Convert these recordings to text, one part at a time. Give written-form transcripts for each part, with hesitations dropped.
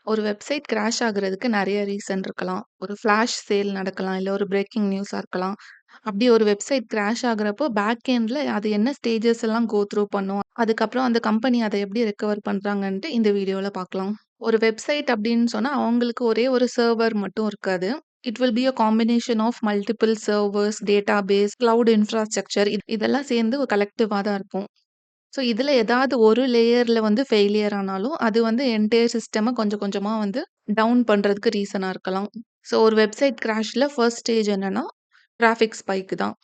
ஒரு website crash ஆகுறதுக்கு நெறைய ரீசன் இருக்கலாம். ஒரு ஃபிளாஷ் சேல் நடக்கலாம். இல்ல ஒரு பிரேக்கிங் நியூஸா இருக்கலாம். அப்படி ஒரு வெப்சைட் கிராஷ் ஆகுறப்போ பேக் எண்ட்ல அது என்ன ஸ்டேஜஸ் எல்லாம் கோ த்ரூ பண்ணும். அதுக்கப்புறம் அந்த கம்பெனி அத எப்படி ரெக்கவர் பண்றாங்கன்ட்டு இந்த வீடியோல பார்க்கலாம். ஒரு வெப்சைட் அப்படின்னு சொன்னா அவங்களுக்கு ஒரே ஒரு சர்வர் மட்டும் இருக்காது. It will be a combination of multiple servers, database, cloud infrastructure இதெல்லாம் சேர்ந்து ஒரு கலெக்டிவா தான் இருக்கும். ஸோ, இதுல ஏதாவது ஒரு லேயர்ல வந்து ஃபெயிலியர் ஆனாலும், அது வந்து என்டையர் சிஸ்டம கொஞ்சம் கொஞ்சமா வந்து டவுன் பண்றதுக்கு ரீசனா இருக்கலாம். ஸோ, ஒரு வெப்சைட் கிராஷ்ல ஃபர்ஸ்ட் ஸ்டேஜ் என்னன்னா, டிராஃபிக் ஸ்பைக் தான்.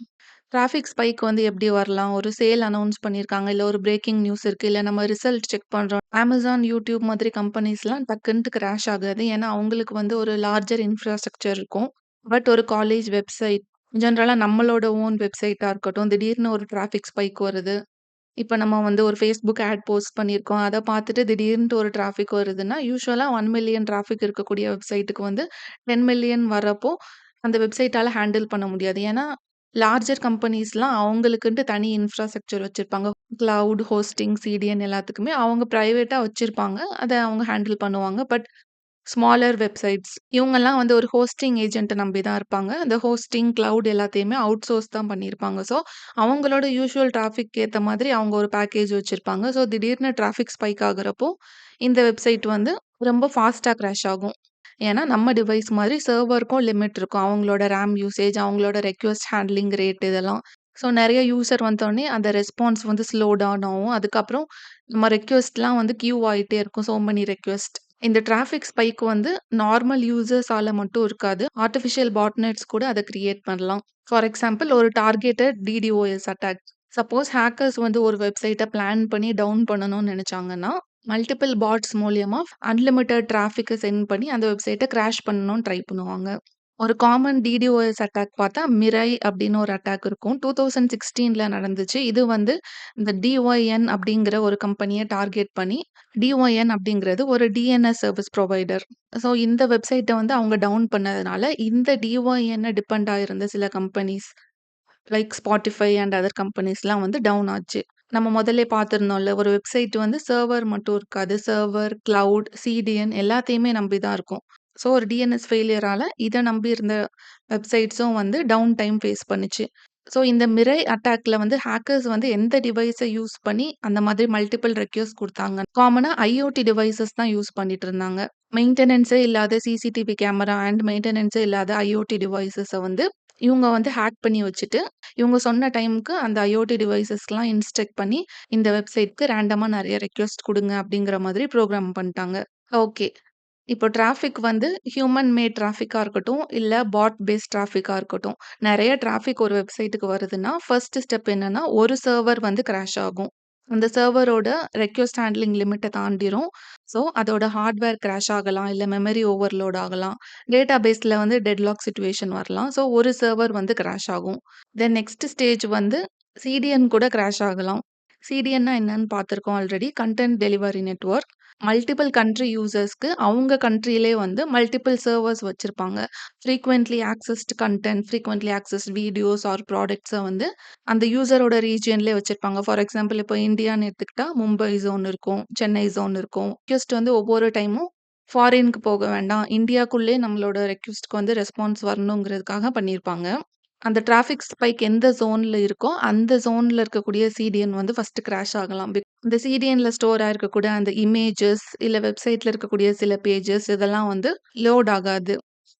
டிராஃபிக் ஸ்பைக் வந்து எப்படி வரலாம்? ஒரு சேல் அனவுன்ஸ் பண்ணியிருக்காங்க. இல்ல ஒரு பிரேக்கிங் நியூஸ் இருக்கு. இல்ல நம்ம ரிசல்ட் செக் பண்றோம். Amazon, YouTube மாதிரி கம்பெனிஸ்லாம் டக்குன்ட்டு கிராஷ் ஆகாது. ஏன்னா, அவங்களுக்கு வந்து ஒரு லார்ஜர் இன்ஃப்ராஸ்ட்ரக்சர் இருக்கும். பட் ஒரு காலேஜ் வெப்சைட், ஜெனரலா நம்மளோட ஓன் வெப்சைட்டா இருக்கட்டும், திடீர்னு ஒரு டிராஃபிக் ஸ்பைக் வருது. இப்ப நம்ம வந்து ஒரு Facebook ஆட் போஸ்ட் பண்ணியிருக்கோம். அத பார்த்துட்டு திடீர்னுட்டு ஒரு டிராஃபிக் வருதுன்னா, யூசுவலா 1,000,000 டிராஃபிக் இருக்கக்கூடிய வெப்சைட்டுக்கு வந்து 10,000,000 வரப்போ, அந்த வெப்சைட்டால ஹேண்டில் பண்ண முடியாது. ஏன்னா, லார்ஜர் கம்பெனிஸ்லாம் அவங்களுக்குன்ட்டு தனி இன்ஃப்ராஸ்ட்ரக்சர் வச்சிருப்பாங்க. கிளவுட், ஹோஸ்டிங், சிடிஎன் எல்லாத்துக்குமே அவங்க பிரைவேட்டா வச்சிருப்பாங்க. அத அவங்க ஹேண்டில் பண்ணுவாங்க. பட் ஸ்மாலர் வெப்சைட்ஸ் இவங்கலாம் வந்து ஒரு ஹோஸ்டிங் ஏஜென்ட்ட நம்பி தான் இருப்பாங்க. அந்த ஹோஸ்டிங், கிளவுட் எல்லாத்தையுமே அவுட் சோர்ஸ் தான் பண்ணியிருப்பாங்க. ஸோ, அவங்களோட யூசுவல் டிராஃபிக் ஏத்த மாதிரி அவங்க ஒரு பேக்கேஜ் வச்சிருப்பாங்க. ஸோ, திடீர்னு டிராஃபிக் ஸ்பைக் ஆகுறப்போ, இந்த வெப்சைட் வந்து ரொம்ப ஃபாஸ்ட்டா கிராஷ் ஆகும். ஏன்னா, நம்ம டிவைஸ் மாதிரி சர்வருக்கும் லிமிட் இருக்கும். அவங்களோட ரேம் யூசேஜ், அவங்களோட ரெக்வெஸ்ட் ஹேண்ட்லிங் ரேட் இதெல்லாம். ஸோ, நெறைய யூசர் வந்தோனே அந்த ரெஸ்பான்ஸ் வந்து ஸ்லோ டவுன் ஆகும். அதுக்கப்புறம் நம்ம ரெக்வெஸ்ட்லாம் வந்து கியூ ஆயிட்டே இருக்கும். So many request. இந்த டிராஃபிக் ஸ்பைக் வந்து நார்மல் யூசர்ஸால மட்டும் இருக்காது. ஆர்டிஃபிஷியல் பாட்நெட்ஸ் கூட அத கிரியேட் பண்ணலாம். ஃபார் எக்ஸாம்பிள் ஒரு targeted DDoS attack. Suppose hackers வந்து ஒரு வெப்சைட்ட பிளான் பண்ணி டவுன் பண்ணணும்னு நெனச்சாங்கன்னா, மல்டிபிள் பாட்ஸ் மூலியமா அன்லிமிட்டட் டிராஃபிக்க சென்ட் பண்ணி அந்த வெப்சைட்ட கிராஷ் பண்ணணும்னு ட்ரை பண்ணுவாங்க. ஒரு காமன் டிடிஓஎஸ் அட்டாக் பார்த்தா, மிரை அப்படின்னு ஒரு அட்டாக் இருக்கும். 2016ல நடந்துச்சு. இது வந்து இந்த டிஒய்என் அப்படிங்கிற ஒரு கம்பெனிய டார்கெட் பண்ணி, டிஒய்என் அப்படிங்கிறது ஒரு டிஎன்எஸ் சர்விஸ் புரொவைடர். ஸோ இந்த வெப்சைட்ட வந்து அவங்க டவுன் பண்ணதுனால, இந்த டிஒய்என்ன டிபெண்ட் ஆயிருந்த சில companies like Spotify and other கம்பெனிஸ்லாம் வந்து டவுன் ஆச்சு. நம்ம முதல்லே பார்த்திருந்தோம்ல, ஒரு வெப்சைட் வந்து சர்வர் மட்டும் இருக்காது. சர்வர், கிளவுட், சிடிஎன் எல்லாத்தையுமே நம்பி தான் இருக்கும். ஸோ ஒரு டிஎன்எஸ் ஃபெயிலியரால இத நம்பி இருந்த வெப்சைட்ஸும் வந்து டவுன் டைம் ஃபேஸ் பண்ணுச்சு. ஸோ இந்த மிரை அட்டாக்ல வந்து ஹேக்கர்ஸ் வந்து எந்த டிவைஸ யூஸ் பண்ணி அந்த மாதிரி மல்டிபிள் ரெக்வெஸ்ட் குடுத்தாங்க. காமனா ஐஓடி டிவைஸஸ் தான் யூஸ் பண்ணிட்டு இருந்தாங்க. மெயின்டனன்ஸே இல்லாத சிசிடிவி கேமரா அண்ட் மெயின்டனன்ஸே இல்லாத ஐஓடி டிவைஸஸ வந்து இவங்க வந்து ஹேக் பண்ணி வச்சுட்டு, இவங்க சொன்ன டைம்க்கு அந்த ஐஓடி டிவைஸஸ்லாம் இன்ஸ்ட்ரக்ட் பண்ணி, இந்த வெப்சைட்க்கு ரேண்டமா நெறைய ரெக்வெஸ்ட் குடுங்க அப்படிங்கிற மாதிரி புரோகிராம் பண்ணிட்டாங்க. ஓகே. இப்போ டிராஃபிக் வந்து ஹியூமன் மேட் டிராஃபிக்கா இருக்கட்டும், இல்ல பாட் பேஸ்ட் டிராஃபிக்கா இருக்கட்டும். நெறைய டிராஃபிக் ஒரு வெப்சைட்டுக்கு வருதுன்னா, ஃபர்ஸ்ட் ஸ்டெப் என்னன்னா, ஒரு சர்வர் வந்து கிராஷ் ஆகும். அந்த சர்வரோட ரெக்வெஸ்ட் ஹேண்ட்லிங் லிமிட்ட தாண்டிரும். ஸோ, அதோட ஹார்ட்வேர் கிராஷ் ஆகலாம், இல்ல மெமரி ஓவர்லோட் ஆகலாம். டேட்டாபேஸ்ல வந்து டெட்லாக் சிட்யூவேஷன் வரலாம். ஸோ, ஒரு சர்வர் வந்து கிராஷ் ஆகும். தென் நெக்ஸ்ட் ஸ்டேஜ் வந்து சிடிஎன் கூட கிராஷ் ஆகலாம். சிடிஎன்னா என்னன்னு பார்த்துருக்கோம் already. Content delivery network. Multiple country யூசர்ஸ்க்கு அவங்க கண்ட்ரியிலே வந்து மல்டிபிள் சர்வர்ஸ் வச்சிருப்பாங்க. Frequently accessed content, frequently accessed videos or ப்ராடக்ட்ஸ வந்து அந்த யூசரோட ரீஜியன்லயே வச்சிருப்பாங்க. ஃபார் எக்ஸாம்பிள் இப்போ இந்தியான்னு எடுத்துக்கிட்டா மும்பை ஜோன் இருக்கும், சென்னை ஜோன் இருக்கும். ரெக்வெஸ்ட் வந்து ஒவ்வொரு டைமும் ஃபாரின்க்கு போக வேண்டாம். இந்தியாக்குள்ளயே நம்மளோட ரெக்வெஸ்ட்க்கு வந்து ரெஸ்பான்ஸ் வரணுங்கிறதுக்காக பண்ணியிருப்பாங்க. அந்த டிராஃபிக் ஸ்பைக் எந்த ஜோன்ல இருக்கோ, அந்த ஜோன்ல இருக்கக்கூடிய சிடிஎன் வந்து ஃபர்ஸ்ட் கிராஷ் ஆகலாம். இந்த சிடிஎன்ல ஸ்டோர் ஆயிருக்கக்கூடிய அந்த இமேஜஸ், இல்ல வெப்சைட்ல இருக்கக்கூடிய சில பேஜஸ் இதெல்லாம் வந்து லோட் ஆகாது.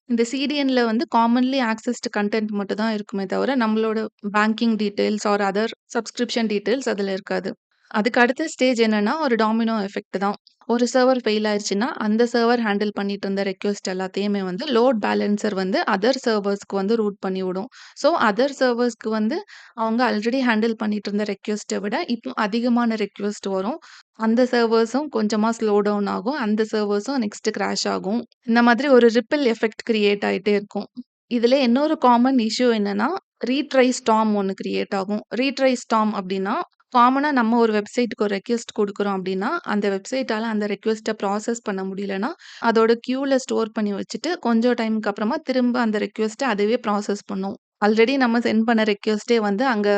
இந்த சிடிஎன்ல வந்து காமன்லி ஆக்சஸ்டு கன்டென்ட் மட்டும் தான் இருக்குமே தவிர, நம்மளோட banking details or other subscription details அதுல இருக்காது. அதுக்கு அடுத்த ஸ்டேஜ் என்னன்னா, ஒரு டாமினோ எஃபெக்ட் தான். ஒரு சர்வர் ஃபெயில் ஆயிருச்சுன்னா, அந்த சர்வர் ஹேண்டில் பண்ணிட்டு இருந்த ரெக்வெஸ்ட் எல்லாத்தையுமே வந்து லோட் பேலன்சர் வந்து அதர் சர்வர்ஸ்க்கு வந்து ரூட் பண்ணிவிடும். ஸோ, அதர் சர்வர்ஸ்க்கு வந்து அவங்க ஆல்ரெடி ஹேண்டில் பண்ணிட்டு இருந்த ரெக்வெஸ்ட்ட விட இப்போ அதிகமான ரெக்வெஸ்ட் வரும். அந்த சர்வர்ஸும் கொஞ்சமா ஸ்லோ டவுன் ஆகும். அந்த சர்வர்ஸும் நெக்ஸ்ட் கிராஷ் ஆகும். இந்த மாதிரி ஒரு ரிப்பிள் எஃபெக்ட் கிரியேட் ஆயிட்டே இருக்கும். இதுல இன்னொரு காமன் இஷ்யூ என்னன்னா, ரீட்ரை ஸ்டார்ம் ஒண்ணு கிரியேட் ஆகும். ரீட்ரை ஸ்டார்ம் அப்டின்னா, காமனா நம்ம ஒரு வெப்சைட்க்கு ஒரு ரெக்வெஸ்ட் குடுக்குறோம் அப்டின்னா, அந்த வெப்சைட்டால அந்த ரெக்வெஸ்ட்ட ப்ராசஸ் பண்ண முடியலன்னா, அதோட கியூல ஸ்டோர் பண்ணி வச்சுட்டு, கொஞ்சம் டைம்க்கு அப்புறமா திரும்ப அந்த ரெக்வெஸ்ட்ட அதுவே ப்ராசஸ் பண்ணும். ஆல்ரெடி நம்ம சென்ட் பண்ண ரெக்வெஸ்ட்டே வந்து அங்க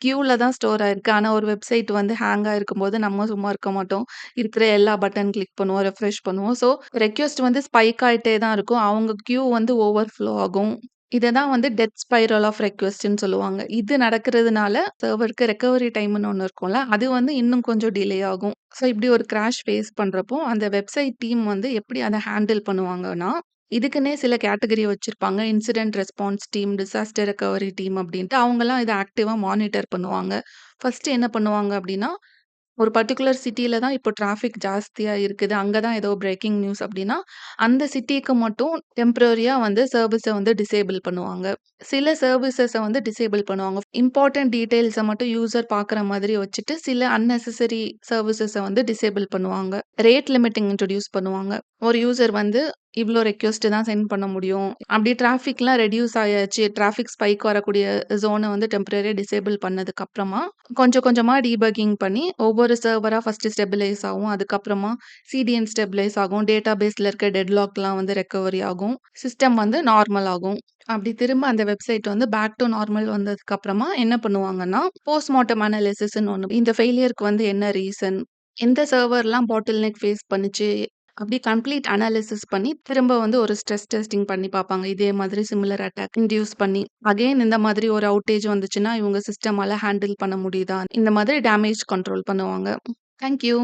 கியூல தான் ஸ்டோர் ஆயிருக்கு. ஆனா ஒரு வெப்சைட் வந்து ஹேங் ஆயிருக்கும்போது நம்ம சும்மா இருக்க மாட்டோம். இருக்கிற எல்லா பட்டன் கிளிக் பண்ணுவோம், ரெஃப்ரெஷ் பண்ணுவோம். ஸோ ரெக்வெஸ்ட் வந்து ஸ்பைக் ஆயிட்டே தான் இருக்கும். அவங்க கியூ வந்து ஓவர்ஃப்ளோ ஆகும். இத தான் வந்து டெத் ஸ்பைரல் ஆஃப் ரெக்வெஸ்ட்ன்னு சொல்லுவாங்க. இது நடக்கிறதுனால சர்வருக்கு ரெக்கவரி டைம்ன்னு ஒண்ணு இருக்கும்ல, அது வந்து இன்னும் கொஞ்சம் டிலே ஆகும். ஸோ இப்படி ஒரு கிராஷ் ஃபேஸ் பண்றப்போ, அந்த வெப்சைட் டீம் வந்து எப்படி அத ஹேண்டில் பண்ணுவாங்கன்னா, இதுக்குன்னே சில கேட்டகரி வச்சிருப்பாங்க. Incident response team, disaster recovery team அப்டின்ட்டு. அவங்கலாம் இத ஆக்டிவா மானிட்டர் பண்ணுவாங்க. ஃபர்ஸ்ட்டு என்ன பண்ணுவாங்க அப்டின்னா, ஒரு பர்ட்டிகுலர் சிட்டில தான் இப்போ டிராஃபிக் ஜாஸ்தியா இருக்குது. அங்க தான் ஏதோ பிரேக்கிங் நியூஸ் அப்டின்னா, அந்த சிட்டிக்கு மட்டும் டெம்பரரியா வந்து சர்விஸ வந்து டிசேபிள் பண்ணுவாங்க. சில சர்விஸஸ வந்து டிசேபிள் பண்ணுவாங்க. இம்பார்ட்டன்ட் டீட்டெயில்ஸ மட்டும் யூசர் பார்க்குற மாதிரி வச்சுட்டு, சில அன்னெசசரி சர்விஸஸ வந்து டிசேபிள் பண்ணுவாங்க. ரேட் லிமிட்டிங் இன்ட்ரோடியூஸ் பண்ணுவாங்க. ஒரு யூசர் வந்து இவ்ளோ ரெக்வெஸ்ட் தான் சென்ட் பண்ண முடியும். அப்படி டிராஃபிக்லாம் ரெட்யூஸ் ஆயாச்சு. டிராஃபிக் ஸ்பைக் வரக்கூடிய ஜோன வந்து டெம்பரரியா டிசேபிள் பண்ணதுக்கு அப்புறமா, கொஞ்சம் கொஞ்சமா டீபக்கிங் பண்ணி ஒவ்வொரு சர்வரா ஃபர்ஸ்ட்டு ஸ்டெபிலைஸ் ஆகும். அதுக்கப்புறமா சிடிஎன் ஸ்டெபிலைஸ் ஆகும். டேட்டாபேஸ்ல இருக்க டெட்லாக்லாம் வந்து ரெக்கவரி ஆகும். சிஸ்டம் வந்து நார்மல் ஆகும். அப்படி திரும்ப அந்த வெப்சைட் வந்து பேக் டூ நார்மல் வந்ததுக்கு அப்புறமா என்ன பண்ணுவாங்கன்னா, போஸ்ட்மார்டம் அனாலிசிஸ்ன்னு ஒண்ணு. இந்த ஃபெயிலியர்க்கு வந்து என்ன ரீசன்? எந்த சர்வர்லாம் பாட்டில் நெக் ஃபேஸ் பண்ணுச்சு? அப்படி கம்ப்ளீட் அனாலிசிஸ் பண்ணி, திரும்ப வந்து ஒரு ஸ்ட்ரெஸ் டெஸ்டிங் பண்ணி பார்ப்பாங்க. இதே மாதிரி சிமிலர் அட்டாக் இன்டியூஸ் பண்ணி. அகைன் இந்த மாதிரி ஒரு அவுட்டேஜ் வந்துச்சுன்னா, இவங்க சிஸ்டமால ஹேண்டில் பண்ண முடியுதா? இந்த மாதிரி டேமேஜ் கண்ட்ரோல் பண்ணுவாங்க. Thank you.